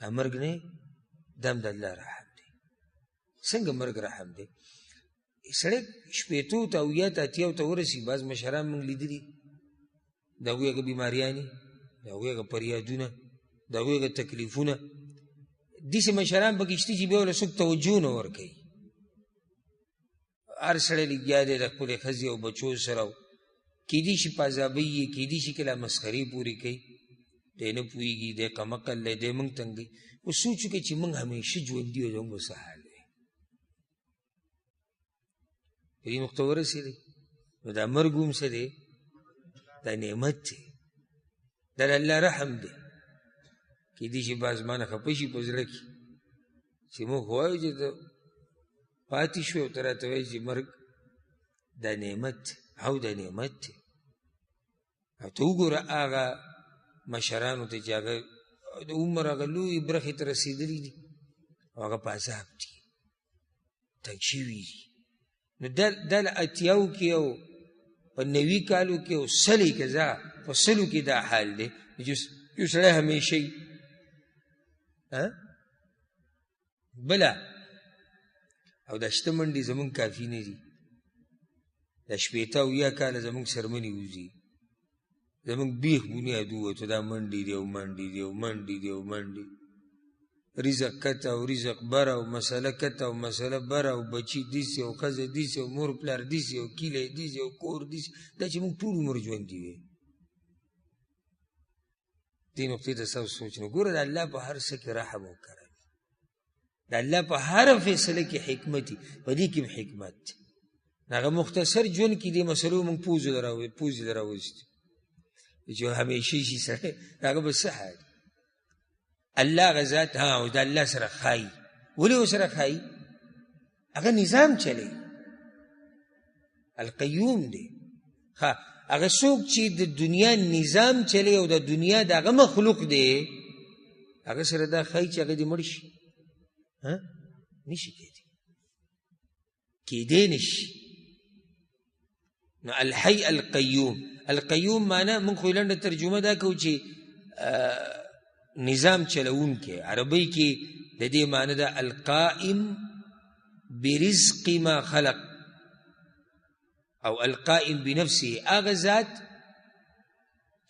دا مرګ نه دم د الله رحم دی. څنګه مرګ رحم دی؟ سړی شپېتو ته اویا ته اتیاو ته ورسي، بعض مشران موږ لیدلي د هغوی هغه بیماریانې، د هغوی هغه فریادونه، د هغوی هغه تکلیفونه، داسې مشران پکې شته چې بیا ورله څوک توجه نه ورکوي. هر سړی لګیا دی د خپلې ښځې او بچو سره، کیدای شي په عذابوي یې، کیدای شي کله مسخرې پورې کوي، دی نه پوهېږي، دی کمعقل دی، دی موږ تنګوي. اوس سوچ وکړئ چې موږ همیشه ژوندي وو، زموږ به څه حال وي؟ په دې نقطه ورسېدی. نو دا مرګ هم څه دی؟ دا نعمت دی، دا د الله رحم دی. کیدای شي بعض مانه خفه شي په زړه کې چې موږ خو وایو چې ته پاتې شوې او ته راته وایې چې مرګ دا نعمت دی. او دا نعمت دی. او ته وګوره هغه مشرانو ته چې هغه د عمر هغه لویې برخې ته رسېدلي دي او هغه په عذاب دي، تنګ شوي دي. نو دا له اتیاو کې او په 90 کالو کې او سلې کې په سلو کې دا حال دی. یو سړی همیشه یي بله. او دا شته منډې زمونږ کافي نه دي. دا 80 اویا کاله زمونږ سرمنې وځي، زمونږ بیخ بنیاد ووتو، دا منډې دي او منډې دي او منډې دي او منډې، رزق کته او رزق بره او مسله کته او مسله بره او بچي دیسې او ښځه دیسې او مور پلار دیسې او کیلی دیسې او کور دیسې. دا چې موږ ټول عمر ژوندي وي. دې نقطې ته ستاسو سوچ نه. ګوره د الله په هر څه کې رحم او کرم، د الله په هر فیصله کې حکمت دي، په دې کې هم حکمت دی. هغه مختصر ژوند کې دې مسلو موږ پوزې له راوستي چې همیشه شي سړی هغه به څه حال. الله هغه ذات او د الله سره ښایي. ولې ورسره ښایي؟ هغه نظام چلی، القیوم دی. هغه څوک چې د دنیا نظام چلی او د دنیا د هغه مخلوق دی، هغه سره دا ښایي چې هغه دې مړ شي. نشي کېدی نشي. نو الحي القیوم، القیوم معنی موږ خو لنډه ترجمه دا کوو چې نظام چلوونکی. عربی کې د دې معنی ده القائم برزق ما خلق او القائم بنفسه. هغه ذات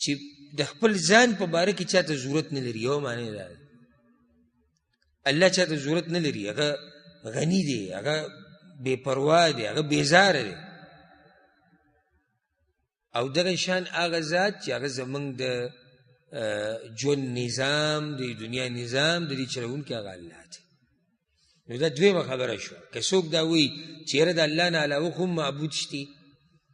چې د خپل ځان په باره کې چاته ضرورت نه لري. یو معنی ده الله چاته ضرورت نه لري، هغه غني دی، هغه بے پروا دی، هغه بیزاره دی. او دغه شان هغه ذات چې هغه زمونږ د ژوند نظام، د دنیا نظام د دې چلوونکی هغه الله دی. نو دا دویمه خبره شوه. که څوک دا وایي چې یاره د الله نه علاوه خو معبود شتي،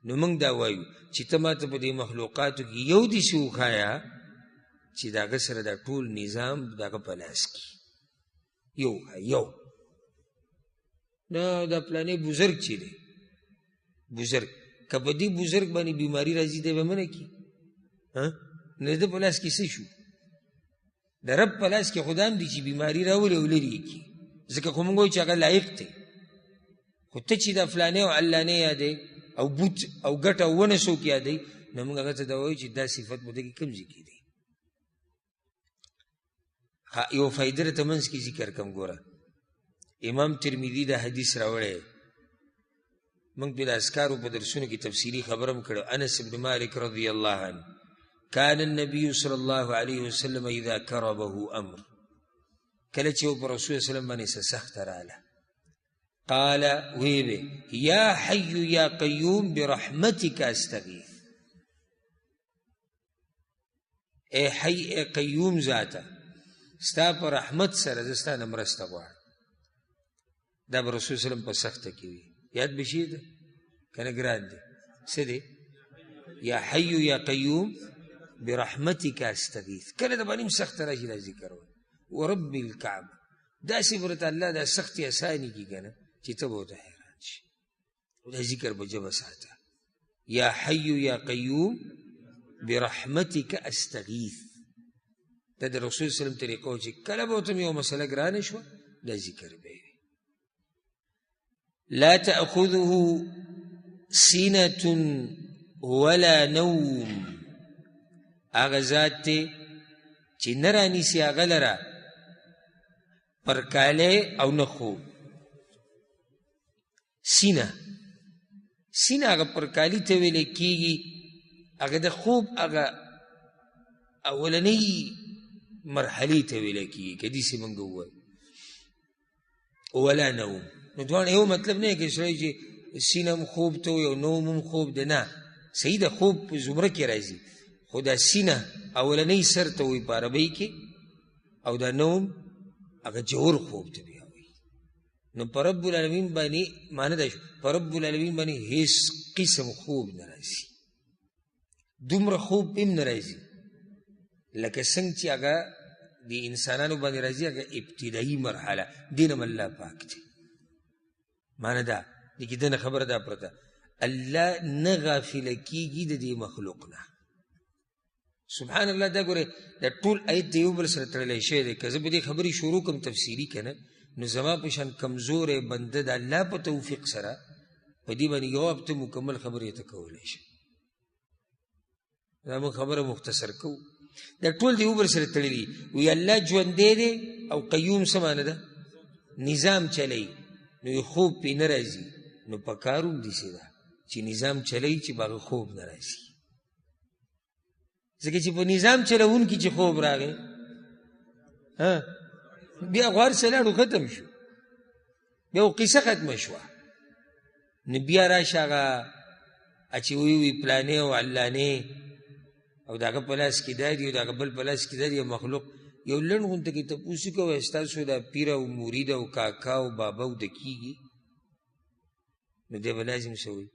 نو موږ دا وایو چې ته ماته په دې مخلوقاتو کې یو داسې وښایه چې د هغه سره دا ټول نظام د هغه په لاس کې یو. نو دا پلانې بزرګ چې دی، بزرګ که په دې بزرګ باندې بیماري راځي دی به منه کي؟ نو د په لاس کې څه شو؟ د رب په لاس کې خو دا هم دي چې بیماري راولي او لرې یې کي. ځکه خو موږ وایو چې هغه لایق دی. خو ته چې دا فلانې او علانې یادوې او بوت او ګټه او ونه څوک یادوي، نو موږ هغه ته دا وایو چې دا صفت په ده کې کوم ځای کې دی. یو فایده راته منځ کې ذکر کړم. ګوره امام ترمذي دا حدیث راوړی، موږ په د اذکارو په درسونو کې تفصیلي خبره هم کړې. انس بن مالک رضی الله عنه كان النبي صلى الله عليه وسلم اذا كربه امر، کله چې په رسول الله صلی الله علیه وسلم باندې څه سخت رااله، قال وی به یا حي یا قیوم برحمتك استغیث. اے حي اے قیوم ذاته، ستا په رحمت سره زه ستا نه مرسته غواړم. دا به رسول صلی الله علیه وسلم په سخته کې وي. یاد به شي ده که نه ګران دی؟ څه دی؟ یا حي یا قیوم برحمتك استغیث. کله د باندې سخته راشي دا ذکر وایي. ورب الکعبه، داسې ورته الله دا سختي اساني کي که نه چې ته به ورته حیران شي. دا ذکر به ژبه ساته. یا حي یا قیوم برحمتك استغیث. دا د رسول صلی الله علیه وسلم طریقه و چې کله به ورته یو مسله ګرانه شوه دا ذکر به وي. لا تأخذه سنة ولا نوم هغه ذات دی چې نه رانیسي هغه لره پرکالی او نه خوب. سینه هغه پرکالی ته ویلی کېږي، هغه د خوب هغه اولنۍ مرحلې ته ویلی کېږي که داسې موږ ووایو. ولا نوم، نو دواړه یو مطلب نه دی که سړی چې سینه هم خوب ته وي او نوم هم خوب دی، نه، صحیح ده خوب په زمره کې راځي، خو دا سینه اولنۍ سر ته وایي په عربۍ کې، او دا نوم هغه جوور خوب ته بیا وایي. نو په رب العالمین باندې معنی دا شو، په رب العالمین باندې هیڅ قسم خوب نه راځي، دومره خوب هم نه راځي لکه څنګه چې هغه د انسانانو باندې راځي، هغه ابتدایي مرحله، دین هم الله پاک دی. معنی دا د کې دنه خبره دا پرته، الله نه غافله کېږي د دې مخلوق نه. سبحان الله. دا ګوره دا ټول آیت د یو بل سره تړلی شوی دی. که زه په دې خبرې شروع کړم تفسیري که نه، نو زما په شان کمزوری بنده د الله په توفیق سره په دې باندې یو هفته مکمل خبرې ته کولی شم. دا موږ خبره مختصر کوو. دا ټول د یو بل سره تړلي. وی الله ژوندی دی او قیوم څه معنی ده؟ نظام چلی، نو خوب پې نه راځي، نو په کار هم داسې ده چې نظام چلی چې په هغه خوب نه راځي. ځکه چې په نظام چلوونکي چې خوب راغی بیا غوار سلاړو ختم شو، بیا قصه ختمه شوه. نو بیا راشه هغه چې وی پلانې او علانې او د هغه په لاس کې دا دي او د هغه بل په لاس کې دا دي، مخلوق یو لنډ غونته کې تپوس کوئ ستاسو دا پیر او مرید او کاکا او بابا وده کېږي، نو دی به لازم څه وایي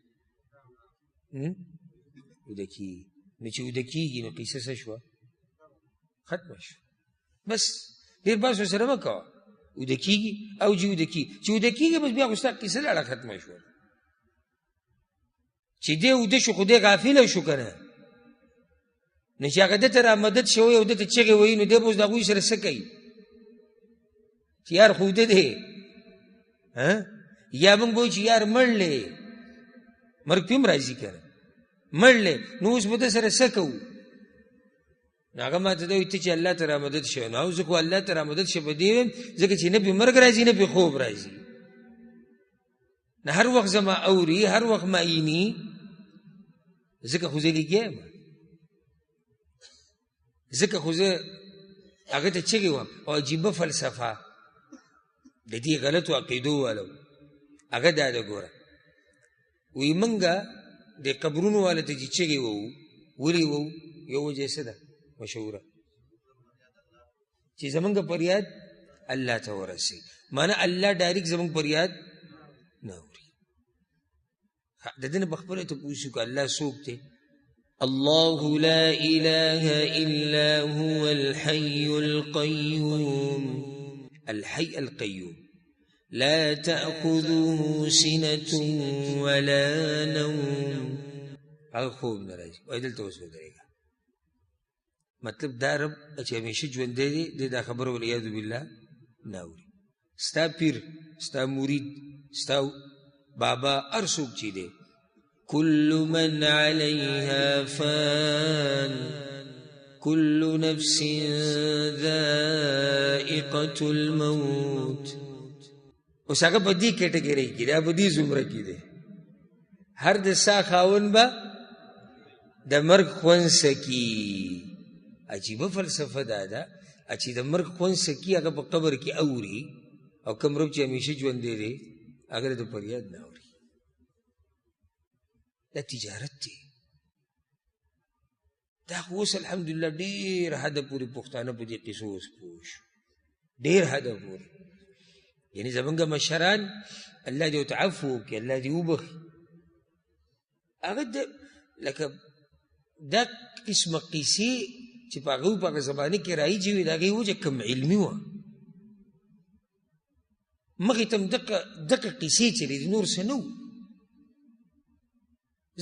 وده کېږي. نو چې وده کېږي نو قصه څه شوه؟ ختمه شوه. بس ډېر بحث ورسره مه کوه. وده کېږي او چې وده کېږي، چې وده کېږي بس بیا خو ستا قصه لاړه ختمه شوه. چې دی وده شو خو دی غافله شو که نه، نو چې هغه ده ته را مدد شوی او ده ته چغې وایي، نو دی به اوس د هغوی سره څه کوي چې یار خو وده دی، یا موږ به وایو چې یار مړ دی، مرګ پې هم راځي که نه، مړ دی، نو اوس به ده سره څه کوو؟ نو هغه ما ته ده وایي ته چې الله ته را مدد شوی. نو او زه خو الله ته را مدد شوی په دې ویم ځکه چې نه پې مرګ راځي نه پې خوب راځي، نه هر وخت زما اوري، هر وخت ما عیني، ځکه خو زه لګیا یم، ځکه خو زه هغه ته چغې وم. او عجیبه فلسفه د دې غلطو عقیدو والو هغه دا ده ګوره، وایي موږ د قبرونو والا ته چې چغې ووو، ولې ووو؟ یو وجه څه ده مشهوره، چې زمونږ فریاد الله ته ورسي، معنی الله ډایرکټ زمونږ فریاد نه اوري. د دې نه په خپله تپوس وکړه الله څوک دی؟ الله لا إله إلا هو الحي القيوم، الحي القيوم لا تأخذه سنة ولا نوم. هغه خوب نه راځي. وایي دلته اوس ودرېږه، مطلب دا رب چې همیشه ژوندی دی، دا خبره والعیاذ بالله نه اوري. ستا پیر، ستا مرید، ستا بابا، هر څوک چې دی، كل من عليها فان كل نفس ذائقة الموت. اوس هغه په دې کټګرۍ کې دی، په دې زمره کې دی، هر د ساه خاوند به د مرګ خوند سکي. عجیبه فلسفه دا ده چې د مرګ خوند سکي هغه په قبر کې اوري، او کوم رب چې همیشه ژوندی دی هغه د فریاد نه اوري. دا تجارت دی. دا خو اوس الحمدلله ډېر حده پورې پښتانه په دې قصو اوس پوه شو، ډېر حده پورې. یعنې زمونږ مشران الله دې ورته عفو وکړي، الله دې وبخي، هغه لکه دا قسمه قیسې چې په هغه په هغه زمانه کې رایجې وي، د هغې وجه کم علمي وه. مخې ته هم دقه قیسې چلېدې، نور څه نه وو،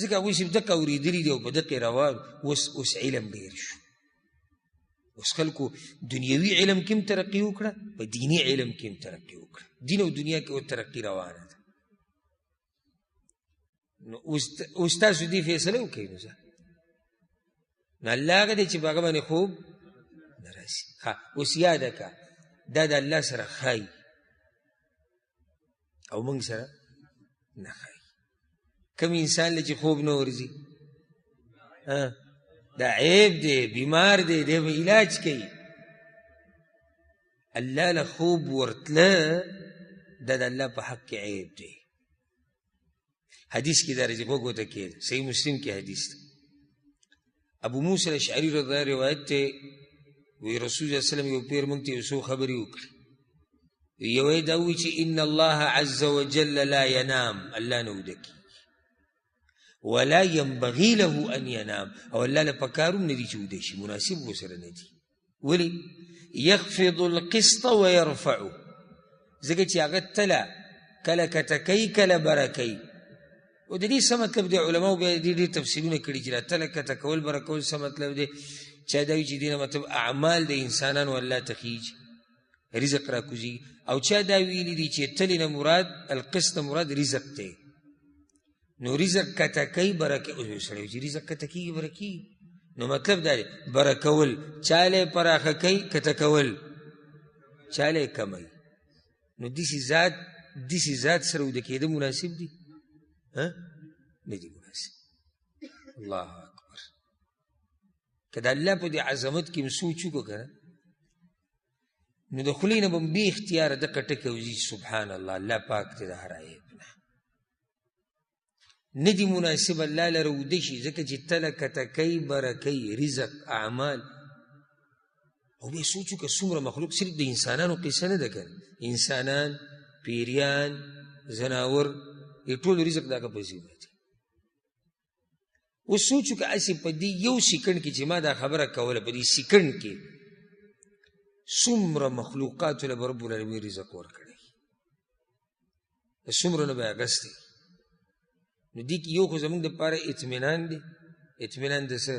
ځکه هغوی صرف دقه اورېدلي دي او په دقې روان. اوس علم ډېر شو، اوس خلکو دنیوي علم کې هم ترقي وکړه، په دیني علم کې هم ترقي وکړه، دین او دنیا کې ترقي روانه ده. نو اوس تاسو دې فیصله وکړئ. نو نو الله هغه دی چې په هغه باندې خوب نه راسي. اوس یاده که دا د الله سره ښایي او موږ سره نه ښایي. کوم انسان له چې خوب نه ورځي دا عیب دی، بیمار دی، دی به علاج کوي. الله له خوب ورتله دا د الله په حق کې عیب دی. حدیث کې دا راځي، غوږ ورته کښېږده، صحیح مسلم کې حدیث دی. ابو موسی الاشعري رضی الله روایت دی، وی رسول الله صلی الله علیه وسلم یو پیر موږ ته یو څو خبرې وکړي. یو یې دا وی چې ان الله عز وجل لا ینام، الله نه ویده کېږي، ولا ينبغي له ان ينام، او الله له پکار هم نه دي چې ویده شي، مناسب ورسره نه دي. ولې؟ یخفض القسط ويرفعه، ځکه چې هغه تله کله کته کوي کله بره کوي. او د دې څه مطلب دی؟ علماو بیا ډېر تفسیرونه کړي چې دا تله کته کول بره کول څه مطلب دی. چا دا وایي چې دې نه مطلب اعمال د انسانانو الله ته خیږي، رزق راکوزي. او چا دا ویلي دي چې تلې نه مراد القسط مراد رزق دی. نو رزق کته کوي بره کوي، سړی چې رزق کته کېږي بره کېږي، نو مطلب دا دی بره کول، چاله پراخه کوي، کته کول چاله کموي. نو داسې ذات سره ویده کېده مناسب دي؟ نه دي مناسب. الله اکبر. که د الله په دې عظمت کې م سوچ وکړو که نه، نو د خولې نه به م بې اختیاره دغه ټکي وځي سبحان الله، الله پاک دی د هر عیب نه. نه دي مناسب الله لره وده شي، ځکه چې تله کته کوي بره کوي، رزق اعمال. او بیا سوچ وکړه څومره مخلوق، صرف د انسانانو قصه نه ده که نه، انسانان، پیریان، زناور، د ټول رزق د هغه په ذمه دی. اوس سوچ وکړه هسې په دې یو سیکنډ کې چې ما دا خبره کوله، په دې سیکنډ کې څومره مخلوقاتو له به رب العالمین رزق ورکړی، د څومره نه به یې اخیستی. نو دې کې یو خو زموږ دپاره اطمینان دی. اطمینان د څه؟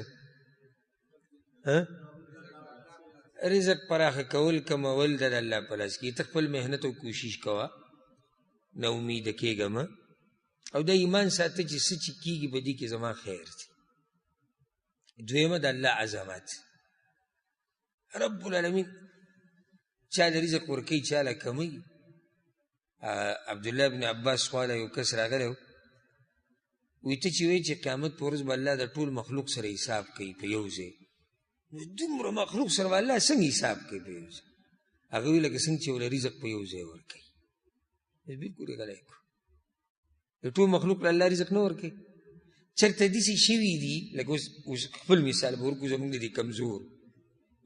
رزق پراخه کول کمول د الله په لاس کې. ته خپل محنت او کوشش کوه، نه امیده کېږه مه، او دا ایمان ساته چې څه چې کېږي په دې کې زما خیر دی. دویمه د الله عظمت. رب العالمین چا له رزق ورکوي، چا له کموي. عبدالله بن عباس خواله یو کس راغلی و، وی ته چې وایي چې قیامت په ورځ به الله د ټول مخلوق سره حساب کوي په یو ځای، نو دومره مخلوق سره به الله څنګه حساب کوي په یو ځای؟ هغه وی لکه څنګه چې ورله رزق په یو ځای ورکوي. بلکل یې غلی کړو. د ټول مخلوق له الله رزق نه ورکوي. چېرته داسې شوي دي، لکه اوس خپل مثال به ورکړو، زموږ د دې کمزور.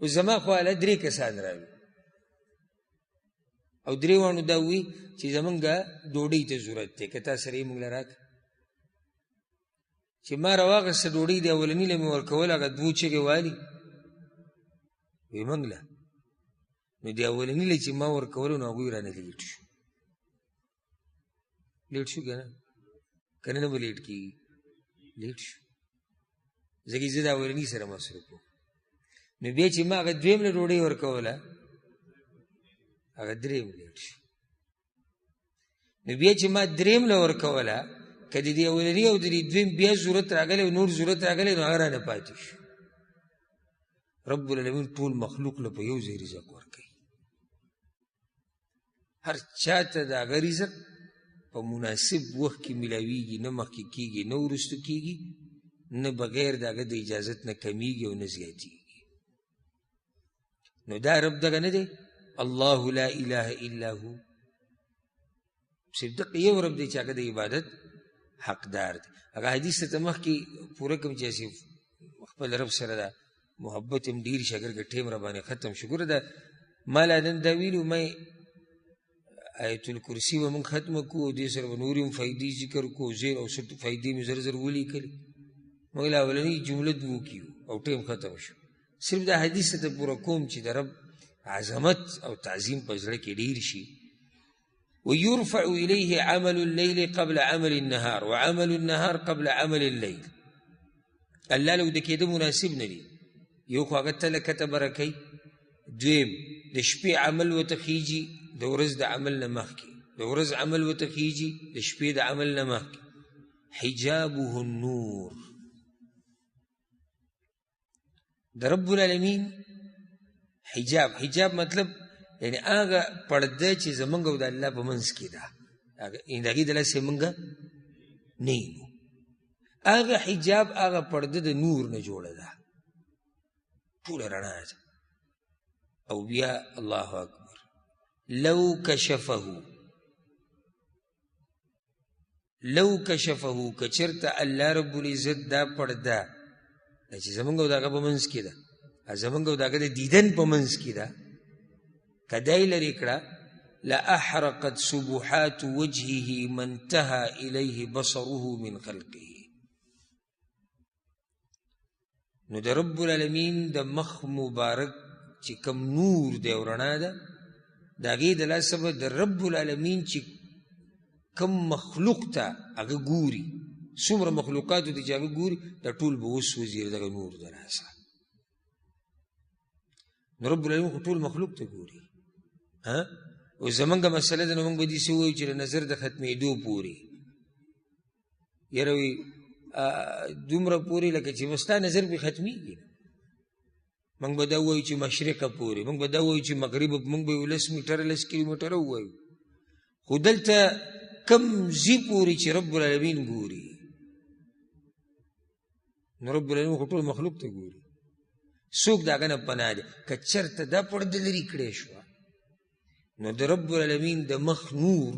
اوس زما خواله 3 کسان راوي، او 3 واڼو دا وي چې زمونږ ډوډۍ ته ضرورت دی، که تا سره یې موږ له راکړه. چې ما راواغسته ډوډۍ د اولني له مې ورکول، هغه 2 چغې والي، وی موږ له. نو د اولني له چې ما ورکولو، نو هغوی رانه لیټ شو. لیټ شو که نه؟ که نه به لیټ کېږي؟ لیټ شو، ځکه زه د اولني سره مصروف وم. نو بیا چې ما هغه 2م له ډوډۍ ورکوله، هغه 3م لیټ شو. نو بیا چې ما 3م له ورکوله، که د دې اولني او د دې 2م بیا ضرورت راغلی او نور ضرورت راغلی، نو هغه رانه پاتې شو. رب العالمین ټول مخلوق له په یو ځای رزق ورکوي. هر چا ته د هغه رزق په مناسب وخت کې ملاویږي، نه مخکې کېږي نه وروستو کېږي، نه بغیر د هغه د اجازت نه کمیږي او نه زیاتېږي. نو دا رب دغه نه دی؟ الله لا اله الا هو. صرف دغه یو رب دی چې هغه د عبادت حقدار دی. هغه حدیث ته مخکې پوره کوم چې خپل رب سره دا محبت هم ډېر شي، اګر که ټیم را باندې ختم شو. ګوره دا ما لا نن دا ویلو، ما آیت الکرسی به موږ ختمه کړو، دې سره به نورې هم فایدې ذکر کړو، زیر او ست فایدې مې زر زر ولیکلې. موږ له اولنۍ جمله 2 کیو او ټیم ختم شو. صرف دا حدیث ته پوره کوم چې د رب عظمت او تعظیم په زړه کې ډېر شي. ويرفع إليه عمل الليل قبل عمل النهار وعمل النهار قبل عمل الليل. الله لو د کېده مناسب نه دي. یو خو هغه تله کته برکوي، 2م د شپې عمل ورته خیږي د ورځ د عمل نه مخکې، د ورځ عمل ورته خیږي د شپې د عمل نه مخکې. حجابه النور. د رب العالمین حجاب. حجاب مطلب یعنی هغه پرده چې زمونږ او د الله په منځ کې ده، د هغې د لاسې مونږ نه یو. هغه حجاب، هغه پرده د نور نه جوړه ده، ټوله رڼا ده. او بیا الله اکبر، لو کشفه کچرته الله رب العزت دا پرده چې زمونږ او د هغه په منځ کې ده، زمونږ او د هغه د دیدن په منځ کې ده، که دی لرې کړه لأحرقت سبحات وجهه ما انتهى إليه بصره من خلقه. نو د رب العالمین د مخ مبارک چې کم نور دی او رڼا ده، د هغې د لاسه به د رب العالمین چې کم مخلوق ته هغه ګوري، څومره مخلوقاتو ته چې هغه ګوري، دا ټول به وسوځي دغه نور د لاسه. نو رب العالمین خو ټول مخلوق ته ګوري. او زمونږ مسله ده، نو مونږ به داسې ووایو چې د نظر د ختمېدو پورې، یاره وایي دومره پورې لکه چې به ستا نظر پرې ختمېږي. مونږ به دا ووایو چې مشرقه پورې، مونږ به دا ووایو چې مغربه، مونږ به یې 10 میټره 10 کیلومیټره ووایو. خو دلته کم ځي پورې چې رب العالمین ګوري، نو رب العالمین خو ټول مخلوق ته ګوري. څوک د هغه نه پناه دی. که چېرته دا پرده لرې کړې شوه، نو د رب العالمین د مخ نور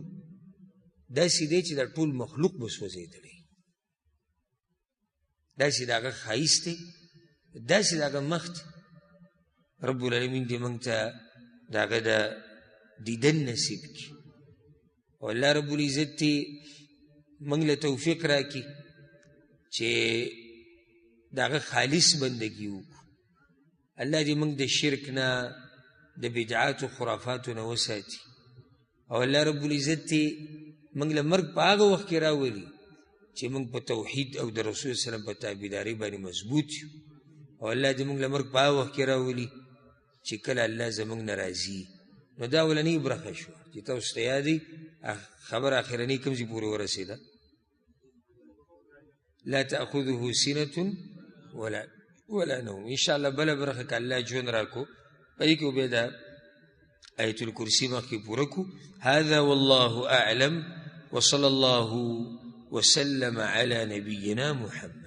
داسې دی چې دا ټول مخلوق به سوځېدلی، داسې د هغه ښایست دی، داسې د هغه مخ دی. رب العالمین دې موږ ته د هغه د دیدن نصیب کړي، او الله رب العزت دې موږ له توفیق راکړي چې د هغه خالص بندګي وکړو. الله دې موږ د شرک نه، د بدعاتو خرافاتو نه وساتي، او الله رب العزت دې موږ له مرګ په هغه وخت کې راولي چې موږ په توحید او د رسول صلی الله علیه وسلم په تابعدارۍ باندې مضبوط یو. او الله دې موږ له مرګ په هغه وخت کې راولي چې کله الله زموږ نه راځي. نو دا اولنۍ برخه شوه چې تاسو ته یاد دی. خبر اخرنۍ کوم ځای پورې ورسېده؟ لا تأخذه سنة ولا نوم. انشاءالله بله برخه که الله ژوند راکو په دې کې به بیا د آیت الکرسي مخکې پوره کړو. هذا والله اعلم وصلى الله وسلم على نبينا محمد.